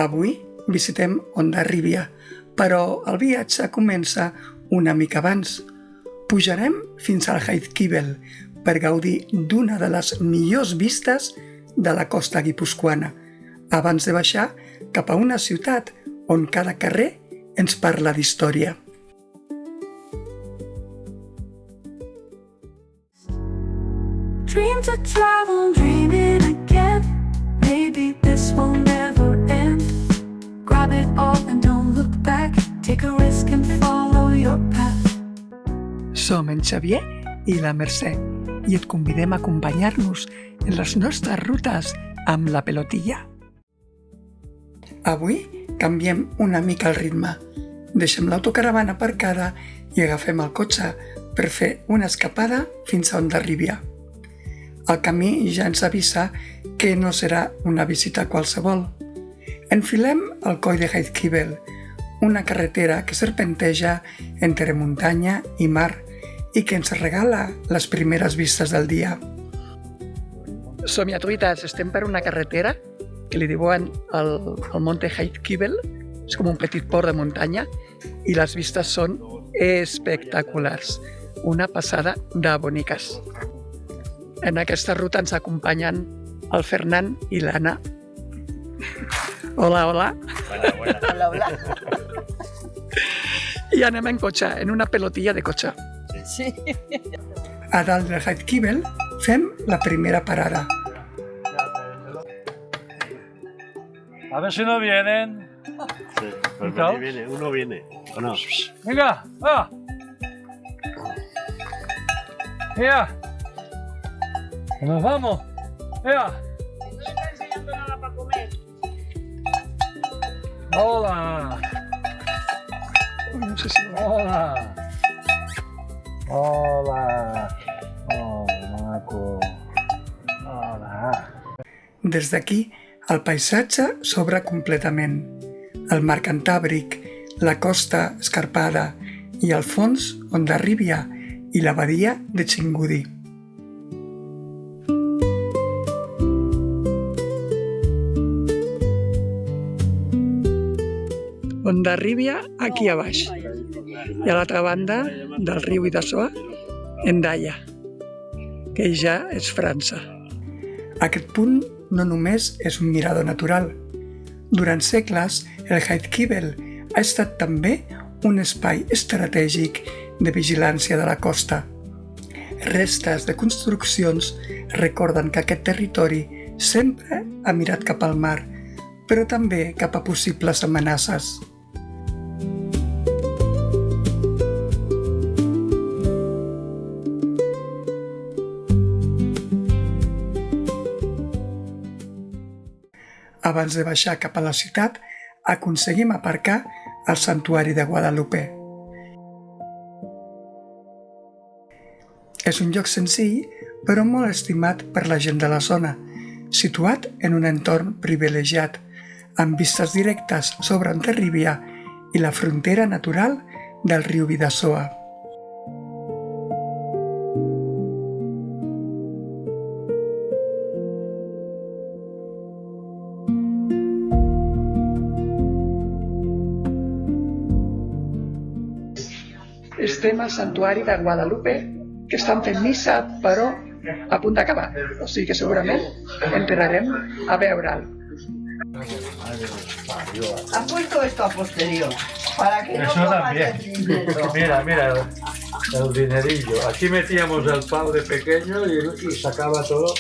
Avui visitem Hondarribia, però el viatge comença una mica abans. Pujarem fins al Jaizkibel per gaudir d'una de les millors vistes de la costa guipuscoana, abans de baixar cap a una ciutat on cada carrer ens parla d'història. Dream to travel, dreaming again. Maybe this will never end. Grab it all and don't look back. Take a risk and follow your path. Som en Xavier i la Mercè i et convidem a acompanyar-nos en les nostres rutes amb la pelotilla. Avui canviem una mica el ritme. Deixem l'autocaravana aparcada i agafem el cotxe per fer una escapada fins a Hondarribia. El camí ja ens avisa que no serà una visita qualsevol. Enfilem el coll de Jaizkibel, una carretera que serpenteja entre muntanya i mar i que ens regala les primeres vistes del dia. Somiatruites, estem per una carretera que li diuen el Monte Jaizkibel, és com un petit port de muntanya i les vistes són espectaculars, una passada de boniques. En aquesta ruta ens acompanyen el Fernand i l'Anna. Hola, hola. Hola, hola. I anem en cotxe, en una pelotilla de cotxe. Sí. A dalt del Jaizkibel fem la primera parada. A ver si no vienen. Sí, pues ¿Y tal? viene, uno viene, ¿o no? Venga, va. Venga. Que nos vamos. Venga. No está enseñando nada para comer. Hola. No sé si... Hola. Hola. Oh, maco. Hola. Des d'aquí, el paisatge s'obre completament. El mar Cantàbric, la costa escarpada i al fons Hondarribia i la badia de Chingudy. Hondarribia aquí a baix i a l'altra banda del riu Bidasoa, Hendaia, que ja és França. Aquest punt no només és un mirador natural. Durant segles, el Jaizkibel ha estat també un espai estratègic de vigilància de la costa. Restes de construccions recorden que aquest territori sempre ha mirat cap al mar, però també cap a possibles amenaces. Abans de baixar cap a la ciutat, aconseguim aparcar al Santuari de Guadalupe. És un lloc senzill, però molt estimat per la gent de la zona, situat en un entorn privilegiat, amb vistes directes sobre Hondarribia i la frontera natural del riu Bidasoa. Estem al Santuari de Guadalupe, que estan fent missa, però a punt d'acabar. O sigui que segurament entrarem a veure'l. Han puesto esto a posterior. Para que Eso no también. comas el dinero. Mira, el dinerillo. Aquí metíamos el padre pequeño y sacaba todo.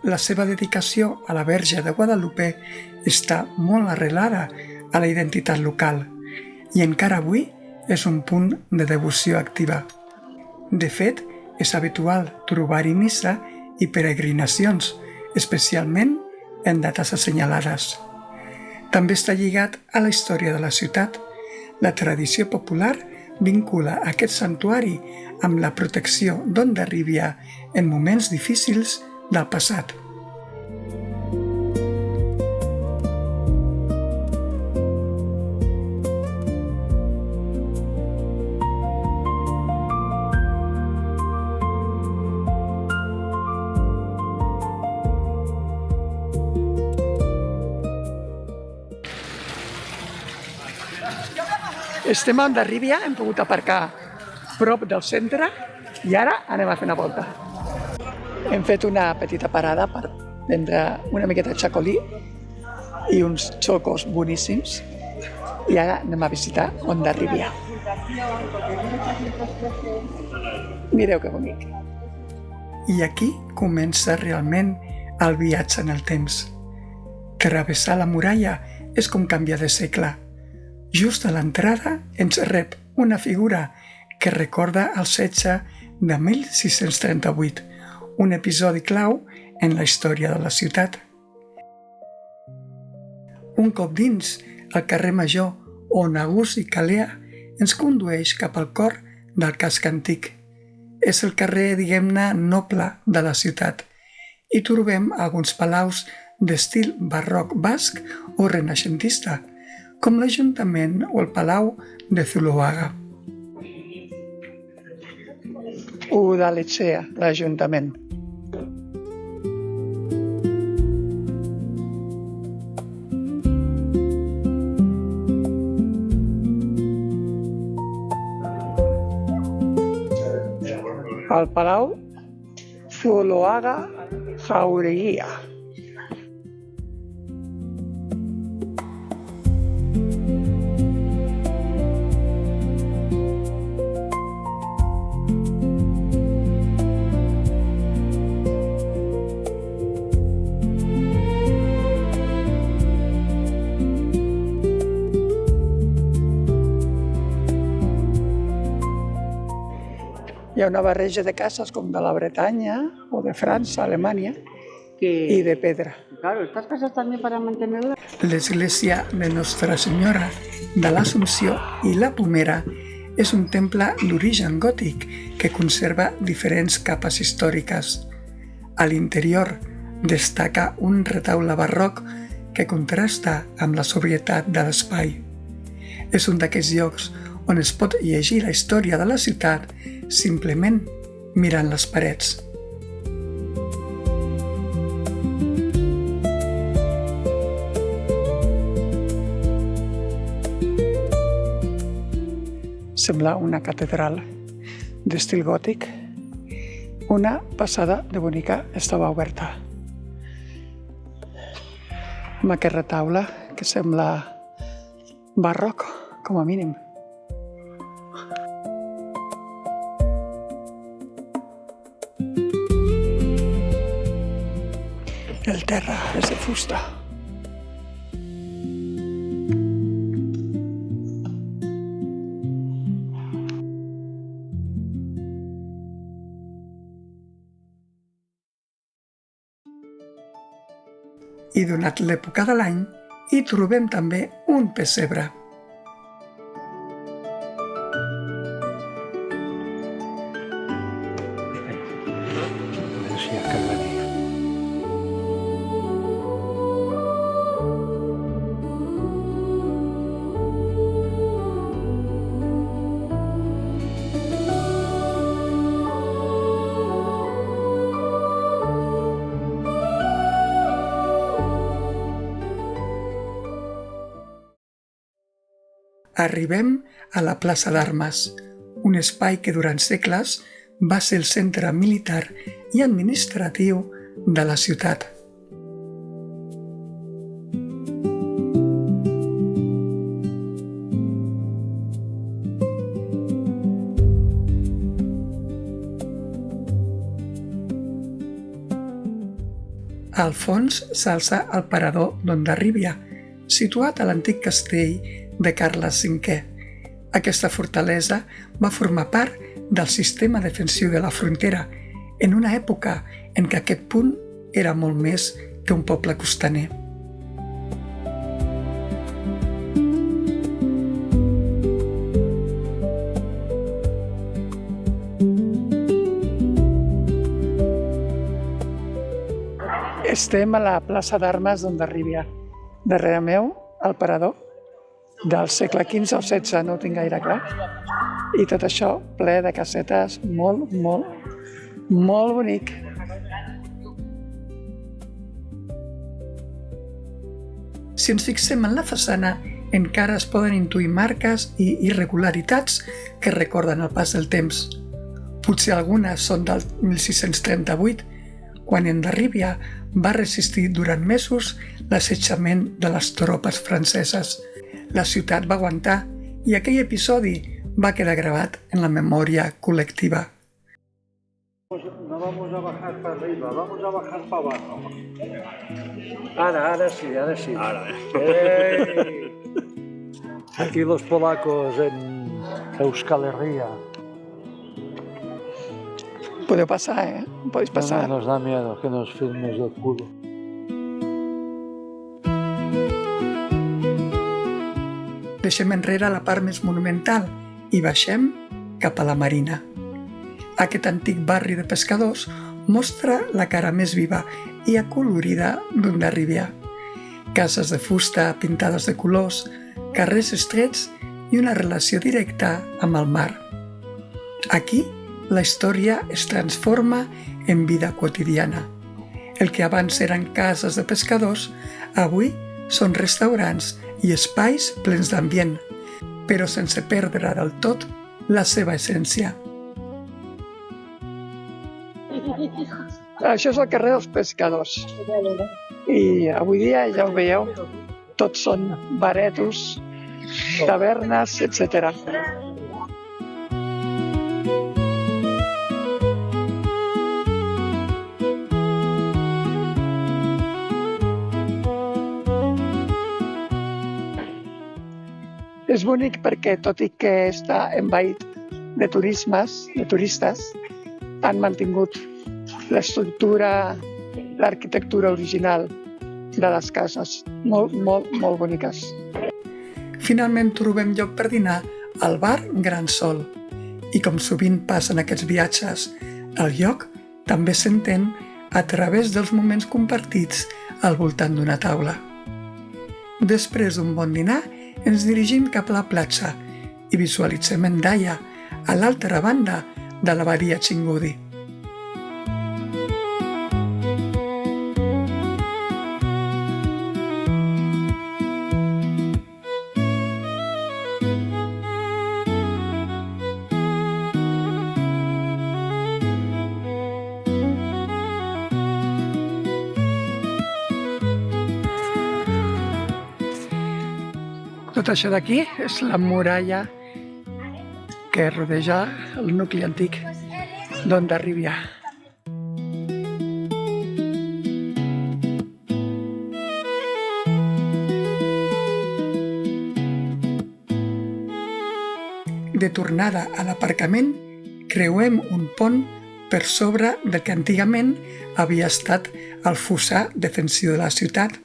La seva dedicació a la Verge de Guadalupe està molt arrelada a la identitat local i encara avui és un punt de devoció activa. De fet, és habitual trobar-hi missa i peregrinacions, especialment en dates assenyalades. També està lligat a la història de la ciutat. La tradició popular vincula aquest santuari amb la protecció d'Hondarribia en moments difícils del passat. Estem a Hondarribia, hem pogut aparcar prop del centre i ara anem a fer una volta. Hem fet una petita parada per prendre una miqueta de xacolí i uns xocos boníssims i ara anem a visitar Hondarribia. Mireu que bonic. I aquí comença realment el viatge en el temps. Travessar la muralla és com canviar de segle. Just a l'entrada ens rep una figura que recorda el setge de 1638, un episodi clau en la història de la ciutat. Un cop dins, el carrer Major, on August i Calea ens condueix cap al cor del casc antic. És el carrer, diguem-ne, noble de la ciutat i trobem alguns palaus d'estil barroc basc o renaixentista, com l'Ajuntament o el Palau de Zuloaga. Udalechea, l'Ajuntament. El Palau Zuloaga Jauregia. Hi ha una barreja de cases com de la Bretanya o de França, Alemanya i de pedra. Claro, estas casas también para mantenerlas. L'església de Nostra Senyora de l'Assumpció i la Pomera és un temple d'origen gòtic que conserva diferents capes històriques. A l'interior destaca un retaule barroc que contrasta amb la sobrietat de l'espai. És un d'aquests llocs on es pot llegir la història de la ciutat simplement mirant les parets. Sembla una catedral d'estil gòtic. Una passada de bonica estava oberta. Amb aquest retaule que sembla barroc, com a mínim. El terra és de fusta. I donat l'època de l'any, hi trobem també un pessebre. Arribem a la plaça d'Armes, un espai que durant segles va ser el centre militar i administratiu de la ciutat. Al fons s'alça el parador d'Hondarribia, situat a l'antic castell de Carles V. Aquesta fortalesa va formar part del sistema defensiu de la frontera en una època en què aquest punt era molt més que un poble costaner. Estem a la plaça d'Armes d'Hondarribia. Darrere meu, el parador, del segle XV o XVI, no ho tinc gaire clar. I tot això ple de casetes, molt bonic. Si ens fixem en la façana, encara es poden intuir marques i irregularitats que recorden el pas del temps. Potser algunes són del 1638, quan Hondarribia va resistir durant mesos l'assetjament de les tropes franceses. La ciutat va aguantar i aquell episodi va quedar gravat en la memòria col·lectiva. No vamos a bajar para arriba, vamos a bajar para abajo. Ahora sí, ahora sí. ¡Ey! Aquí los polacos en Euskal Herria. Podeu passar, Podéis passar. No nos da miedo que nos filmes el culo. Deixem enrere la part més monumental i baixem cap a la marina. Aquest antic barri de pescadors mostra la cara més viva i acolorida d'Hondarribia. Cases de fusta pintades de colors, carrers estrets i una relació directa amb el mar. Aquí, la història es transforma en vida quotidiana. El que abans eren cases de pescadors, avui són restaurants i espais plens d'ambient, però sense perdre del tot la seva essència. Això és el carrer dels pescadors. I avui dia, ja ho veieu, tots són baretos, tavernes, etc. És bonic perquè, tot i que està envaït de turistes, han mantingut l'estructura, l'arquitectura original de les cases, molt boniques. Finalment trobem lloc per dinar al bar Gran Sol. I com sovint passen aquests viatges, el lloc també s'entén a través dels moments compartits al voltant d'una taula. Després d'un bon dinar, ens dirigim cap a la platja i visualitzem Hendaia, a l'altra banda de la badia Chingudi. Tot això d'aquí és la muralla que rodeja el nucli antic d'Hondarribia. De tornada a l'aparcament, creuem un pont per sobre del que antigament havia estat el fossar defensiu de la ciutat.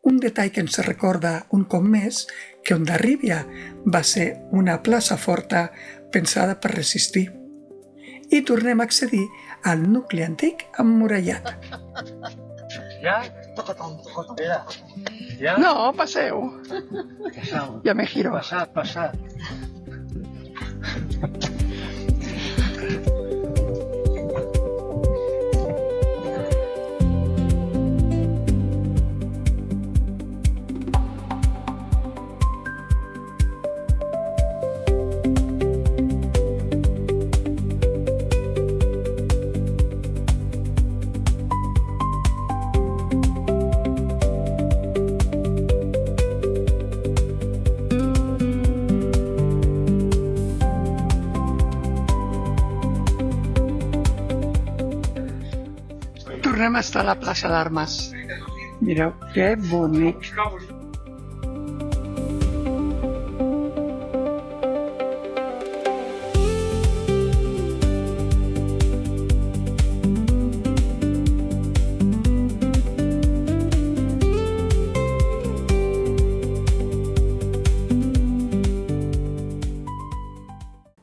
Un detall que ens recorda un cop més que Hondarribia va ser una plaça forta pensada per resistir. I tornem a accedir al nucli antic emmurallat. ¿Ya? ¿Ya? No, passeu. Ja me giro. Pasad. Tornem a estar a la plaça d'Armes. Mireu, que bonic.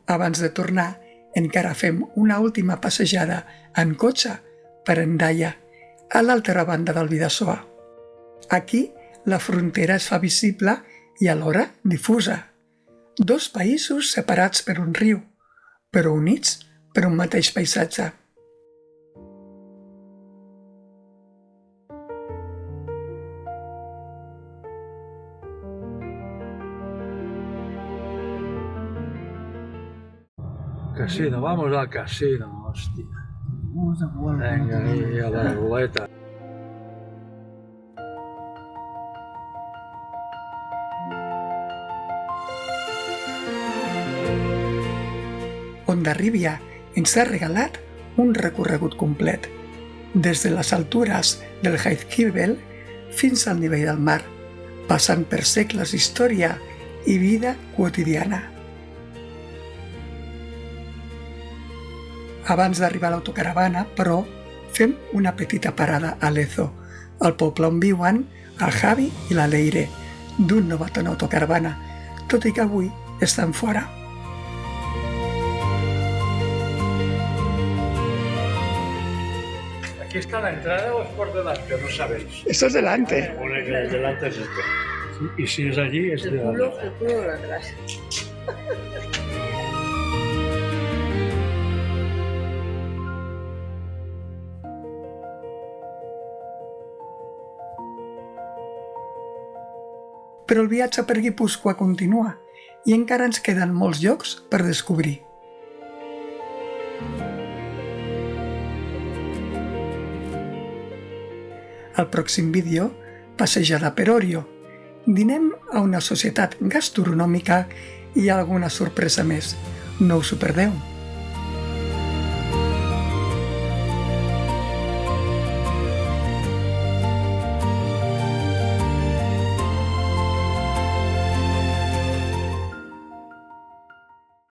Abans de tornar, encara fem una última passejada en cotxe per Hendaia, a l'altra banda del Bidasoa. Aquí, la frontera es fa visible i alhora difusa. Dos països separats per un riu, però units per un mateix paisatge. casino, vamos al casino, hostia. Venga, ahí a la ruleta. Hondarribia ens ha regalat un recorregut complet, des de les altures del Jaizkibel fins al nivell del mar, passant per segles d'història i vida quotidiana. Abans d'arribar a l'autocaravana, però, fem una petita parada a Lezo, el poble on viuen el Javi i la Leire, d'un Novatón Autocaravana, tot i que avui estan fora. ¿Aquí está la entrada o es por delante? No sabéis. Esto es delante. Pone que delante es esto. Y si es allí, es de delante. El culo de atrás. Però el viatge per Guipúscoa continua i encara ens queden molts llocs per descobrir. Al pròxim vídeo, passejada per Orio, dinem a una societat gastronòmica i alguna sorpresa més. No us ho perdeu!